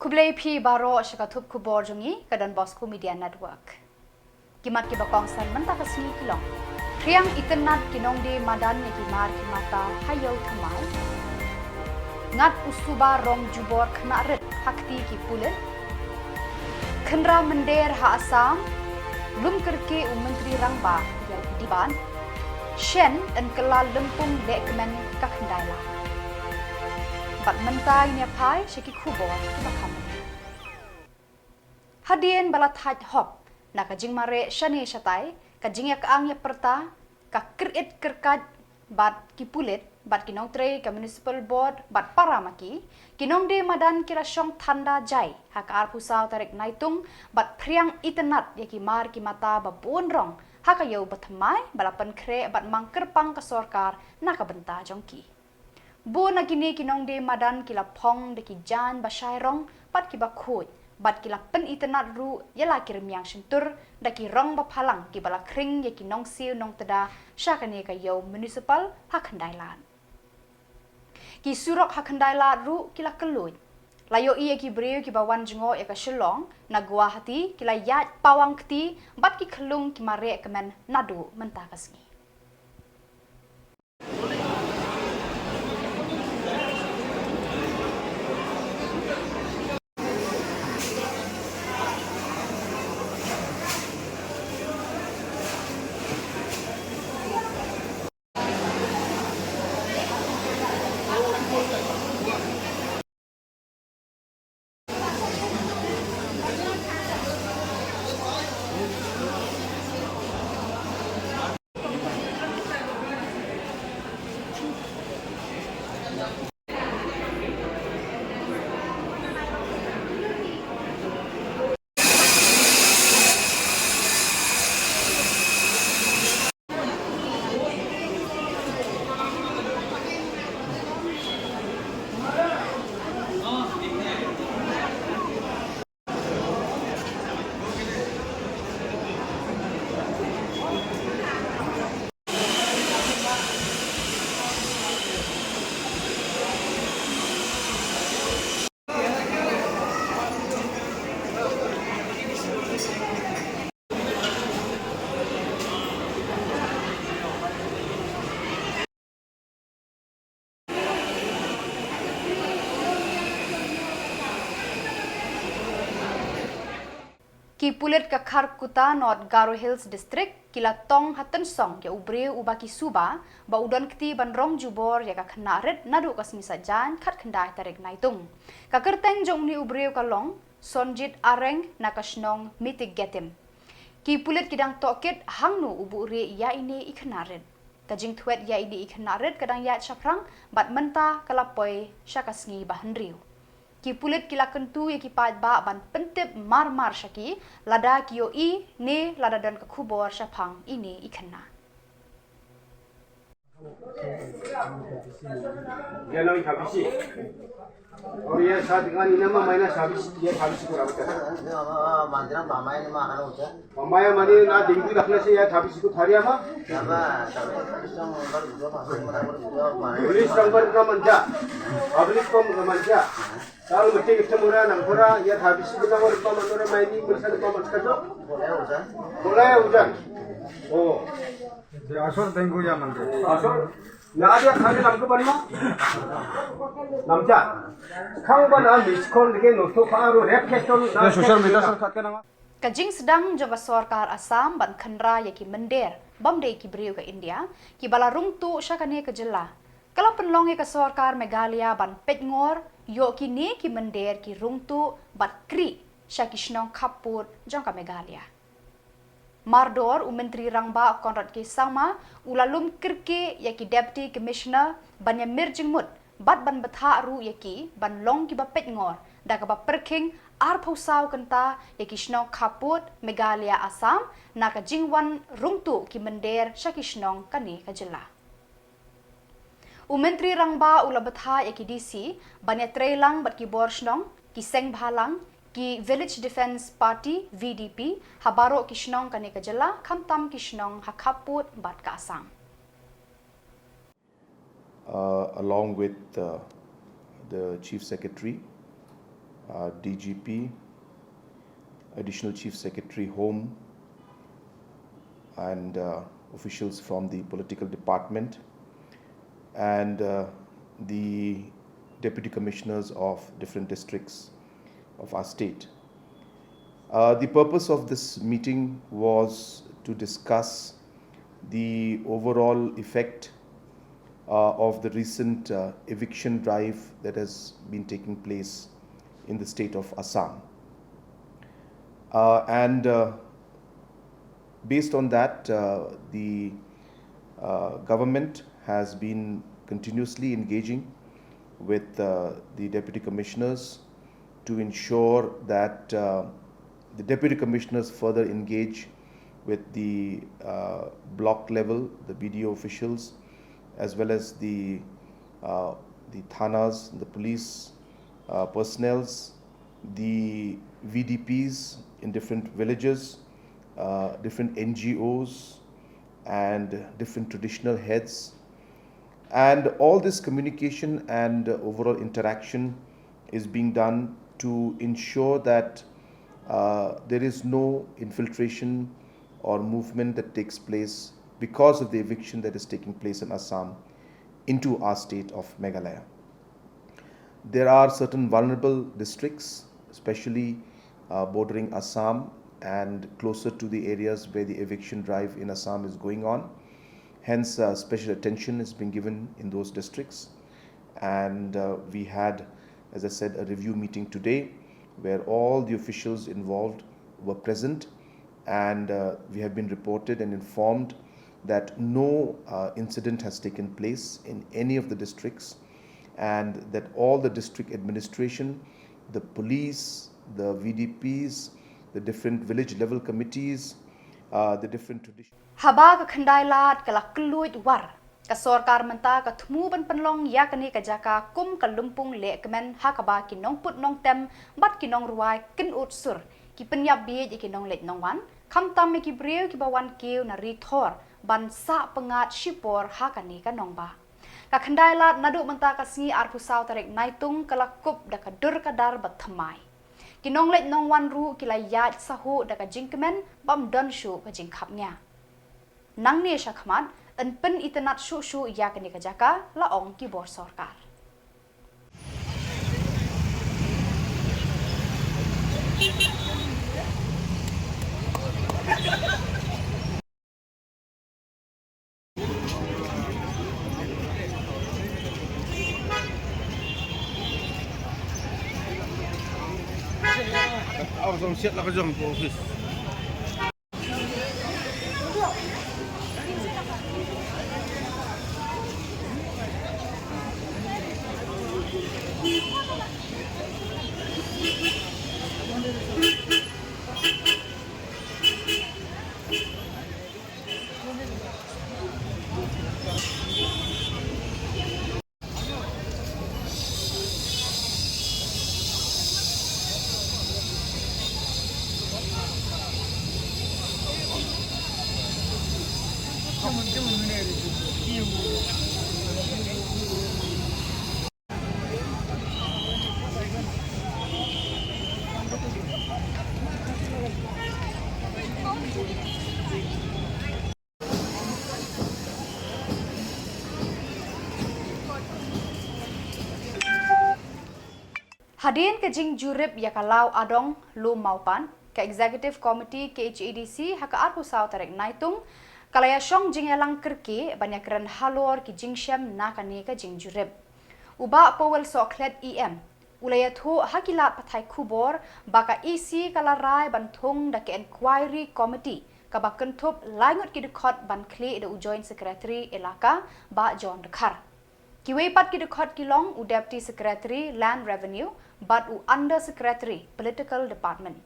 Kublai P Baro Shakatup Khuborjylla ke donbosco Media Network. Kimat ki bakong san mentah ke sini kilong. Kriang internet kinong di madan ni kimar kimata hayau thamai. Ngat usuba rong jubor kena ret hakti ki pulen. Kendra mender ha Assam lum kerke menteri rangba yang diban. Shen dan kelal lempung lekmen kakendailah. Bat mentai ni pai syaki Khubor bakam. Hadien balat haj hop na kajing mare shani shatai kajing ya kaang ya perta ka krit kerkat bat kipulit bat kinong tre ka municipal board bat paramaki kinong de madan kira syong tanda jai hak ar pusau tarik Naitung bat priang itenat ya ki mar ki mata babun rong hak ayau batmai balapan kre bat mangkerpang ka sorkar na ka benta jongki. Bu na kini kinong de madan kila pong de ki jan basai rong pat ki bakut bat kila pen internet ru yala kirmiang sentur da ki rong bapalang ki bala kring ye ki nong siu nong tada syakane ka yo municipal hakandailan ki surok hakandailan ru kila kelut layo ia ki breu ki bawan jengo ya ka Shillong na Guwahati kila yat pawang kti bat ki kelung ki mare kemen nadu mentah kasngi. Ki pulit ka Kharkuta North Garo Hills District kila tong hatan song ya ubreu ubaki suba ba udon kti ban rong jubor ya ka khanaret nadu kasmisa jan khat khandai tarik Naitung ka kerteng jong ni ubreu ka long sonjit areng nakasnong mitig getim ki pulit kidang toket hangnu ubure ya ini ikhnaret kajing thwet ya ini ikhnaret kadang ya chaprang bat menta kalapoi syakasngi bahenriu ki pulit kila kentu ya ki pat ba ban pentip mar syaki lada kiyo I ne lada dan ke Khubor syapang ini ikhna. Ya nawi habisi. और ये साथ गानी नमा महीना साबिस ये साबिस को रावत है मंदिर मामाय ने माखन होता मामाय मनी ना दिंगी रखने से ये साबिस को थारिया मा बाबा पुलिस संबर का मंजा पुलिस को मंजा ताल मट्टी कितने मुरा नंगपुरा ये साबिस को ना और का मंदोरे मायनी पुलिस का मंज का जो बोला है उजन ओ असर तेंगु या मंदिर असर ना dia खाने namko banma namja khang bana miskol ke noto paru rep keston na social media sar khat kana Kajing sedang jaba sorkar Assam ban khandra ya ki mender bamde ki breu ke India ki bala rungtu syakane ke Jylla kalau penlong ke sorkar Meghalaya ban petngor yo ki ne ki mender ki rungtu bat kri syakishnong khapur jong ka Meghalaya Mardor Menteri Rangba Konrad ke Samla ulalum kirke yaki Deputy Commissioner banya mirjingmut bat ban betha ru yaki ban long ki bapet ngor da ka perking ar phosau kanta yaki shnong khaput Meghalaya Assam na ka jingwan rungtu ki mender syakishnong kani ka Jylla Menteri Rangba ula betha yaki DC banya trailang bat ki borshnong ki seng bhalang ki Village Defence Party VDP habaro kishnong kane ka Jylla khamtam kishnong hakaput bat ka Assam along with the Chief Secretary DGP, Additional Chief Secretary Home, and officials from the political department, and the deputy commissioners of different districts of our state. The purpose of this meeting was to discuss the overall effect of the recent eviction drive that has been taking place in the state of Assam. And based on that, the government has been continuously engaging with the deputy commissioners to ensure that the deputy commissioners further engage with the block level, the BDO officials, as well as the thanas, the police personnels, the VDPs in different villages, different NGOs, and different traditional heads. And all this communication and overall interaction is being done to ensure that there is no infiltration or movement that takes place because of the eviction that is taking place in Assam into our state of Meghalaya. There are certain vulnerable districts, especially bordering Assam and closer to the areas where the eviction drive in Assam is going on. Hence, special attention is being given in those districts. And we had, as I said, a review meeting today where all the officials involved were present, and we have been reported and informed that no incident has taken place in any of the districts, and that all the district administration, the police, the VDPs, the different village level committees, the different traditions. Haba ka khandai lat ka lakluit war ka sorkar menta ka thmu ban panlong ya kani ka jaka kum ka lumpung le kemen hakaba ki nong put nong tem bat ki nong ruai kin ut sur ki penyap bi ki nong let nong wan kham tam ki breu ki bawan kiu na ri thor ban sa pengat shipor hakani ka nong ba ka khandai lat nadu menta ka singi ar pusau tarek naitung ka lakup da ka dur ka dar bat thamai ki nong let nong wan ru ki la yat sahu da ka jingkemen bam don shu ka jingkhapnya nang ne shakmat an pen itanat shu ya kani ka jaka la ong ki bor sarkar Orang siap lah kerja ke ofis. Hadin ke jing jurip ya kalau adong lu maupan ke executive committee KHADC haka arpu sau tarek naitung kalaya syong jing elang kerki banyak keren halor ki jing syam nakani ke jing jurip uba powel soklet ulaya thu hakilat pathai Khubor baka isi kalarai bantung da ke inquiry committee ka bakentup langut ki dekot ban kli da joint secretary elaka ba John Dekhar Kiwe pat ki dekhot kilong u deputy secretary land revenue but u under secretary political department.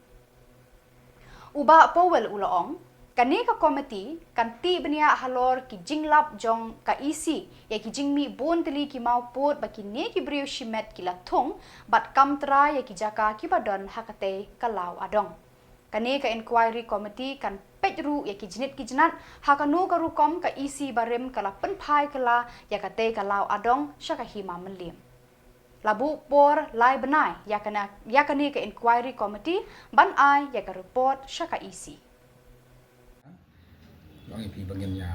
Uba powel ulaong kani ka committee kan ti benia halor ki jinglap jong ka isi ya ki jingmi bon teli ki mau pot ba ki ne ki brio shimet ki lathong but kamtra ya ki jaka ki badon hakate kalau adong. Kani ka inquiry committee kan petru ya ki jinit ki jinat hakanu ka rukom ka isi barem kala penpai kala ya kate kalau adong syaka hima menlim. Labu por lai benai yakani ke inquiry committee ban ai ya ke report syaka isi. Long ipi bagiannya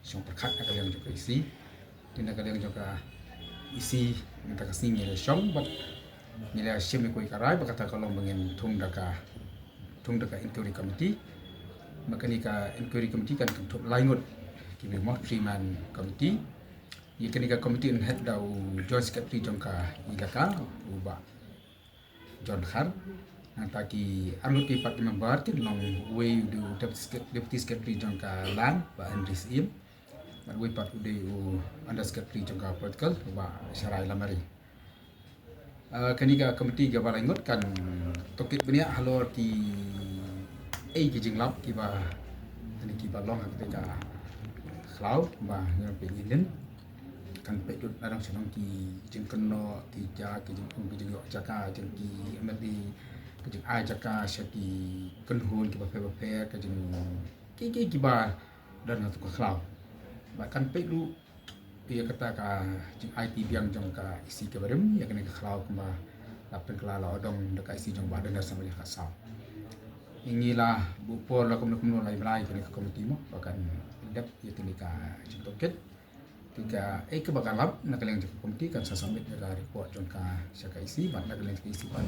siang perkat nak kalian juga isi, tidak kalian juga isi minta kasih nilai siang, but nilai siang ikut karai berkata kalau bagian tung daka inquiry committee, maka ni ka inquiry committee kan untuk lainut kini mau Freeman committee. Ia kini komiti head dau Joint Secretary jongka ilaka ubah John Khar nanti anut ki parti member tin long way du deputy secretary jongka lan ba Andris Im dan way part ude under secretary jongka political ba Syarai Lamari kini komiti ga balangot kan tokit benia halor ki jinglap ki ba tani ki ba long ketika cloud ba ngapin kan pedut larang senang ki jeng keno ki ja ki jeng pung ki jeng yok jaka jeng ki amati ki jeng ai jaka syaki kenhun ki bape ki jeng ki ba dan tu ka klau bahkan pedu dia kata ka jeng IT biang jong ka isi ke barem ya kena ka klau kemba lapen kala odong dekat isi jong badan dan sama ka sau inilah bupor la kumno lai lai kena ka komiti mo bahkan dap ya kena ka jeng toket tiga kebakalap nak kalian cukup komiti kan saya submit dalam report jangka syaka isi ban nak kalian isi ban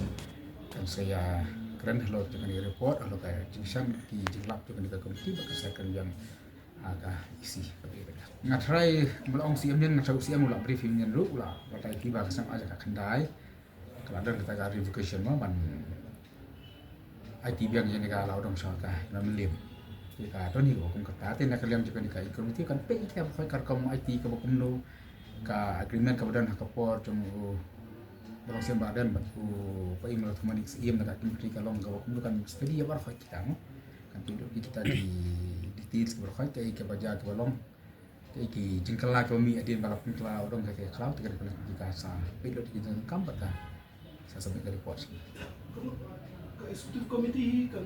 kan saya keren hello dengan report hello kayak jingsam ki jinglap juga dengan komiti bakal saya kan yang agak isi begitu ngatrai mulong siam yang ngatrai siam mulak briefing yang lu lah batai tiba kesam aja ka kendai kalau ada kita ka revocation mah ban IT biang yang negara laudong syaka melim jika tu ni hukum kata, tapi nak kalian juga ni kai komiti kan pe kita pakai karkom IT ke bakumno ka agreement ke badan hakapor cuma dalam siam badan batu pai melalui komunik siam nak komiti kalong ke bakumno kan studi ya barfai kita mo kan hidup kita di details barfai kai ke baja ke balong kai ki jingkala ke mi adin balap kela odong ke cloud ke kalian kita sa hidup kita kampat kan saya sampai ke report Ka executive committee kan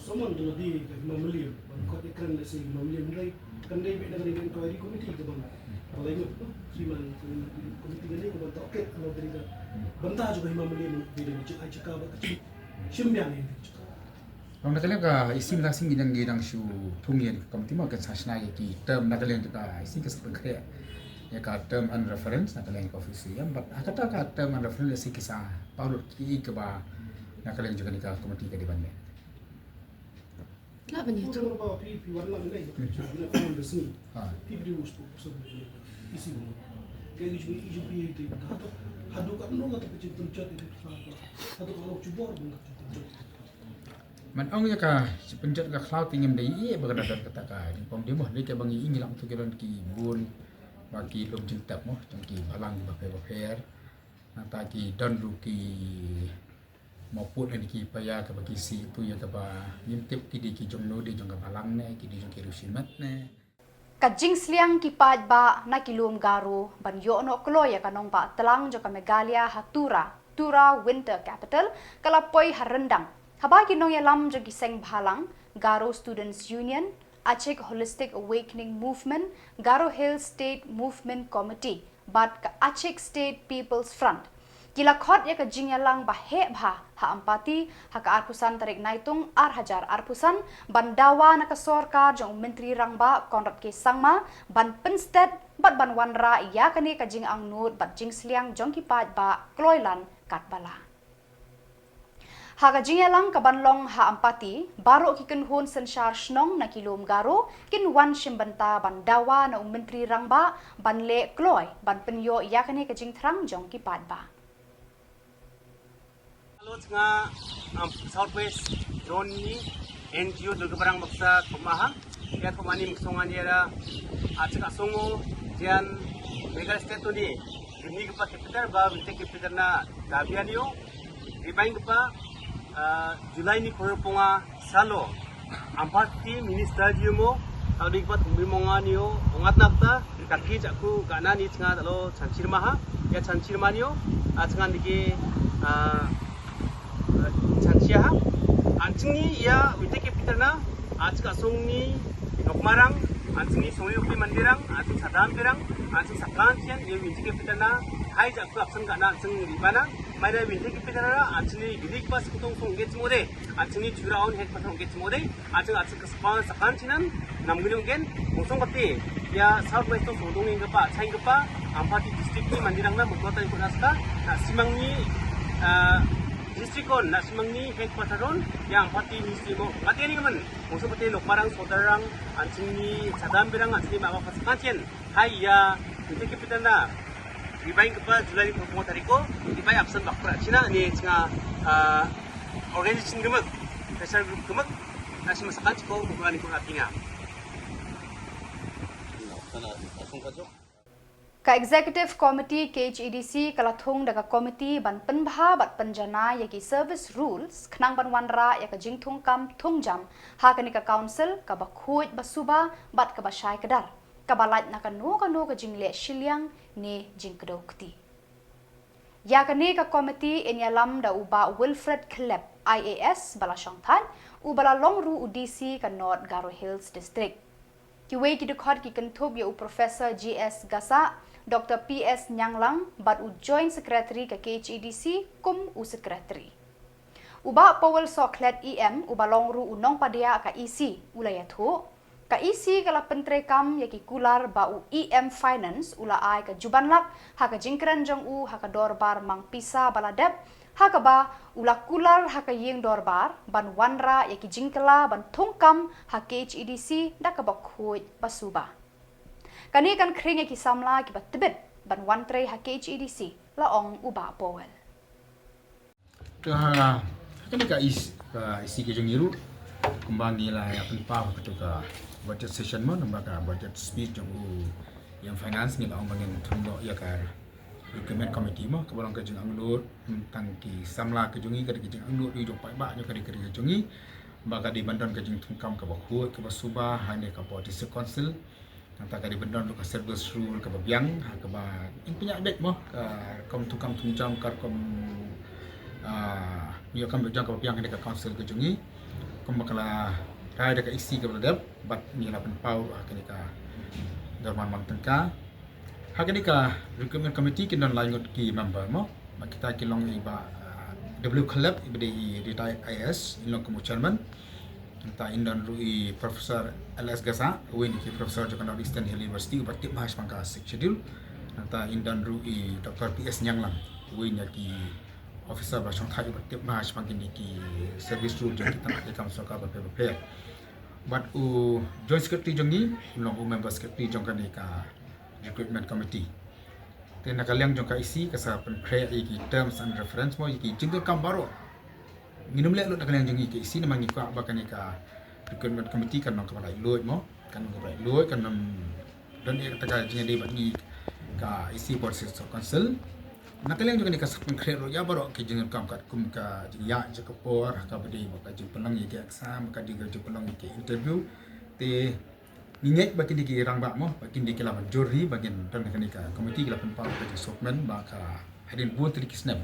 someone do di memilih kau ikan nasi memilih mulai kan dia dengan inquiry committee ke bang kalau ingat Freeman committee ni ke bang okey kalau dari bantah juga memilih bila cakap cakap kecil simbiang ni Orang nak ka isi masing gidang shu tungien komiti mau kan sasna ki term nak kalian juga isi ke sebagai ya ka term and reference nak kalian ke ofisi yang kata ka term and reference isi kisah paulus ki ke ba nak kalian juga ni ka komiti ke di bandar Lah banyak tu. Kalau pipi warna ni, nak kau bersih. Pipi dia uspu, isi mana. Jadi cuma pipi itu. Hadu kat nong atau kecil pencet itu. Hadu kalau Khubor pun kecil. Man ong ya ka pencet ka cloud tingem dai ia berada kata ka pom dia moh dia bang ini lang tu kelon ki bun bagi lom jentap moh ki balang baper nata ki don ru ki maupun yang ki paya ke bagi si tu ya ke ba yimtip ki di ki jongno di jong ka balang ne ki di jong ki rusimat ne Kajing sliang kipad ba na kilum garu ban yo no klo ya kanong ba telang jo ka Meghalaya Tura winter capital kalapoi harendang haba kinong ya lam jo giseng bhalang Garo Students Union Aceh Holistic Awakening Movement Garo Hill State Movement Committee bat ka Aceh State People's Front Kila khot ya ka jingyalang bahe bha ha ampati ha ka arpusan tarik Naitung hajar arpusan bandawa na ka sorkar jong menteri rangba konrat ke sangma ban pensted bat ban wanra ya kani ka jing ang nut bat jing sliang jong kipad ba kloilan katbala ha ka jingyalang ka banlong ha ampati baro ki kenhun sensyar snong na kilom garo kinwan shimbanta bandawa na menteri rangba banle kloi ban penyo ya kani ka jing thrang jong kipad ba Kalau tengah Southwest Zone ni NGO berkebarang baksa kemaha dia kemani muksongan dia ada acak songo jian Meghalaya state tu ni ini kepa capital ba winter capital na dabianio ribaing kepa Jylla ni korponga salo ampati minister dia mo tadi kepa bimonganio ongat nakta kaki jakku kana ni tengah lo cancir maha ya cancir manio tengah diki Cancia, anjingni ia winter capital na, anjing asungni nokmarang, anjingni songyuki mandirang, anjing sadam birang, anjing saklantian ia winter capital na, hai jak klap sang kana sing ribana maina minti ki pedara achni gidik pas kutong song get mode achni juraon hek patong get mode achang kespan sakan chinan namgunung gen mosong pati ya south west to sodong ing pa chaing pa ampati district ni mandirang na mukota ko naska na simangni district on na simangni hek pataron yang ampati ministry mo pati ni man mosong pati lokmarang sodarang achni sadam birang achni mawa pasakan chen hai ya minti ki pedana Ibain kepada Julai 20 tariko, ibain absen bakpra Cina ni cina organisasi gemek, pressure group gemek, nasi masakan ciko bukan ikut hatinya. Ka Executive Committee KHEDC kalathung daga committee ban penbha bat penjana yaki service rules khnang ban wanra yaka jingthung kam thungjam ha kanika council ka bakhuj basuba bat ka bashai kadar kabalat na kanu ka jingle Shillong ni jingkdokti. Ya kani ka committee enyalam da uba Wilfred Klep IAS bala shongthan ubala longru UDC ka North Garo Hills District. Kiwe ki dukhot ki kentub ya u Professor GS Gasa Dr. PS Nyanglang bat u Joint Secretary ka KHEDC kum u Secretary. Uba Powell Soklet EM uba longru unong padia ka EC ulayathu ka isi kala pentrekam yaki kular ba u EM Finance ula ai ka jubanlak haka jingkran jong u haka dorbar mang pisa baladep haka ba ula kular haka yeng dorbar ban wanra yaki jingkala ban thungkam haka HEDC daka bakhuj basuba kani kan kring yaki samla ki batbet ban wantre haka HEDC la ong uba powel kani ka isi ke jong yiru kumbang nila ya penpau ketuka budget session mo nambaga budget speech yang finance ni laong bangin thundo ya kar recommend committee mo kabarang ka jing anglut tangki samla ke jungi ka jing anglut ri jok pai ba nyo ka jungi baga di bandon ka jing thungkam ka bakhu ka basuba hane ka policy council nanta ka di bandon ka service rule ka babyang ha ka ba in punya dek mo ka kom thungkam thungjam kar kom yo kam bejang ka babyang hane ka council ka jungi kom bakala rai da ka isi ka bladap bat ni la penpau kani ka darman mangtengka hakani ka recruitment committee kin don laingot ki member mo makita ki long iba W Club ibdi retired IS ilong ko chairman ta indon rui Professor LS Gasa win ki Professor Jakarta Eastern Hill University ubat tip bahas pangka schedule ta indon rui Dr. PS Nyanglang win ki officer basong thai ubat tip bahas pangkin ki service rule jadi tanah ikam soka prepare but joint secretary jongi long member secretary jongkan ka recruitment committee tena kaliang jongka isi kasa penpre iki terms and reference mo iki jingka kam baro minum le lo kaliang jongi ke isi namangi ka bakani ka recruitment committee kan nong kala loy mo kan nong loy kan nam don ek taka jinga de bani ka isi process council nakaliang jongka ni ka penpre ro ya baro ke jingka kam kat kum ka jinga ya Khubor ka badi ka jing penang iki exam ka jing penang iki interview te Ninget bagi diki rang bak mo bagi diki la juri bagi dan ka komiti la penpau ka sokmen ba ka hadin buat tri kisnam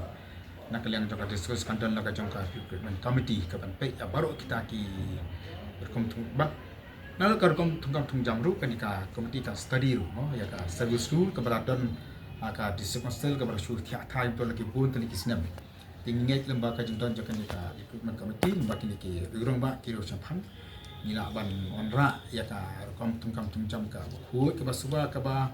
nak yang jangka diskus kandan la ka jangka recruitment committee ka ban pe ya baru kita ki berkom tung ba nal ka berkom tungkam tung jamru ka komiti ka study ru mo ya ka service ru ka beraton ka diskusel ka bersyur thia thai to lagi buat tri kisnam tinget lembaga ka jangka jangka recruitment committee bagi diki urang ba ki ro champang nila ban onra ya ka kom tungkam tungjam ka hu ke basuba ka ba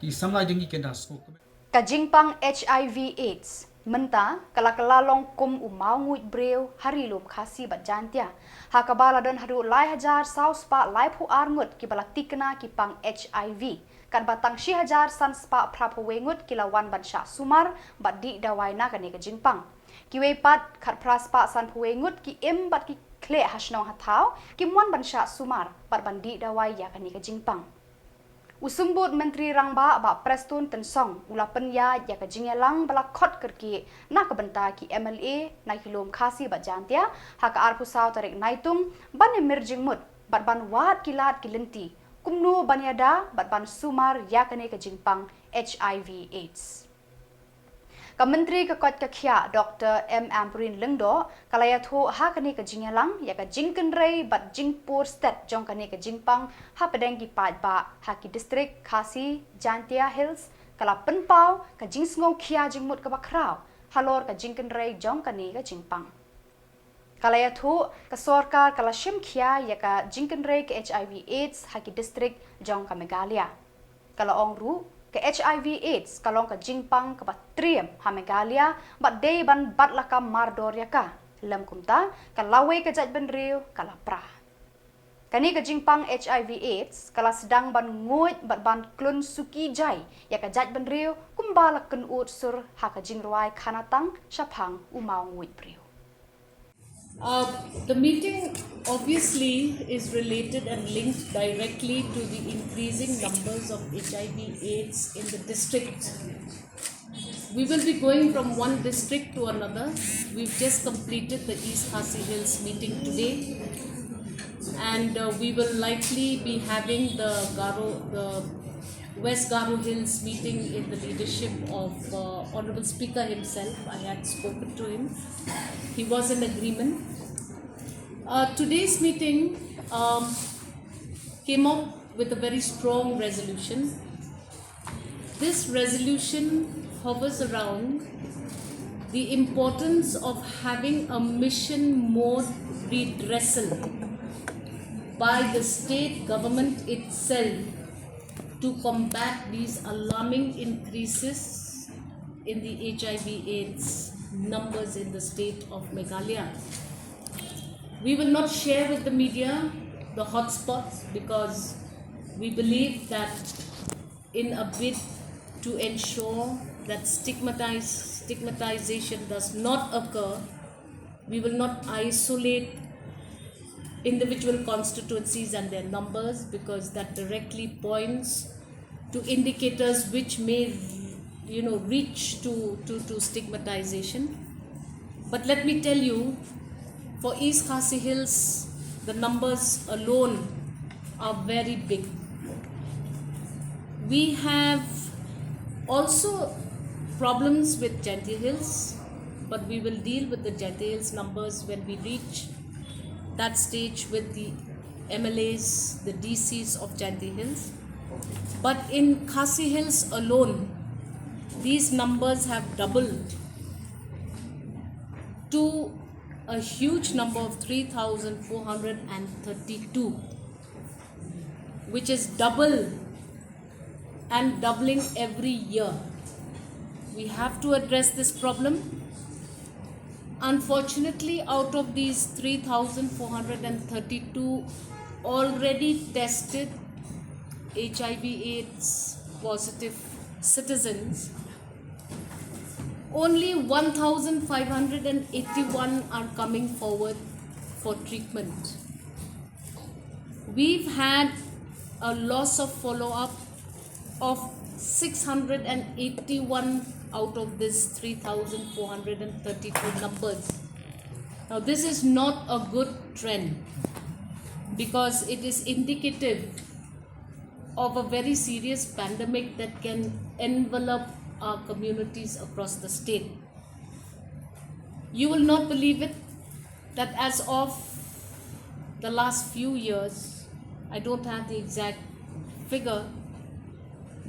ki samla jengi kenda sko ka jingpang HIV AIDS menta kala kalalong kum umau nguit breu harilum khasi bat jantia hakabala don hadu lai hajar saus pa lai phu arngut ki bala tikna ki pang HIV kan batang shi hajar san spa prapo wengut kilawan ban sha sumar bat di dawaina ka ne ka jingpang ki we pat khat praspa san phu wengut ki em bat ki kle hasnong hathau kimwan bansha sumar par bandi dawai ya kani ka jingpang usumbut menteri rangba ba prestun tensong ulapan ya ka jingelang bala khot kerki na ka banta ki MLA na hilom khasi ba jantia haka arpu saw tarik naitung ban emerging mut bat ban wat kilat kilenti kumnu banyada bat ban sumar ya kani ka jingpang HIV AIDS Menteri Kekot Kekhia Dr. M. Ampurin Lengdo kalaya thu ha kani ka jingelang ya ka jingkenrei bat jingpur stat jong kani ka jingpang ha pedeng ki pat ba ha ki district Khasi Jantia Hills kala penpau ka jing sngo khia jing mut ka bakrau halor ka jing kenrei jong ka ni ka jing pang kalaya thu ka sarkar kala shim khia ya ka jing kenrei ka HIV AIDS ha ki district jong ka Meghalaya kala ong ru ka HIV AIDS kalong ka jing pang ka patriem ha Meghalaya bat dei ban bat la ka mardor ya ka lam kumta ka lawe ka jat ben riu kala pra kani ka jingpang HIV AIDS kala sedang ban nguit bat ban klun suki jai ya ka jat ban riu kumbala ken ut sur ha ka jingruai khanatang shapang umau nguit priu. The meeting obviously is related and linked directly to the increasing numbers of HIV AIDS in the district. We will be going from one district to another. We've just completed the East Khasi Hills meeting today. And we will likely be having the West Garo Hills meeting in the leadership of Honorable Speaker himself. I had spoken to him. He was in agreement. Today's meeting came up with a very strong resolution. This resolution hovers around the importance of having a mission mode redressal by the state government itself to combat these alarming increases in the HIV AIDS numbers in the state of Meghalaya. We will not share with the media the hotspots because we believe that in a bid to ensure that stigmatization does not occur, we will not isolate individual constituencies and their numbers because that directly points to indicators which may reach to stigmatization. But let me tell you, for East Khasi Hills, the numbers alone are very big. We have also problems with Jaintia Hills, but we will deal with the Jaintia Hills numbers when we reach that stage with the MLAs, the DCs of Jaintia Hills. But in Khasi Hills alone, these numbers have doubled to a huge number of 3,432, which is double and doubling every year. We have to address this problem. Unfortunately, out of these 3,432 already tested HIV/AIDS positive citizens, only 1,581 are coming forward for treatment. We've had a loss of follow-up of 681 out of this 3,432 numbers. Now this is not a good trend because it is indicative of a very serious pandemic that can envelop our communities across the state. You will not believe it that as of the last few years, I don't have the exact figure,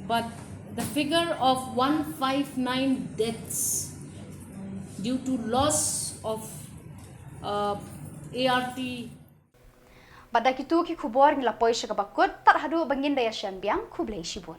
but the figure of 159 deaths due to loss of ART. Pada kitu ki Khubor ngilapoi siya kabakot, tarhado bangin daya siyang biyang kublay sibon.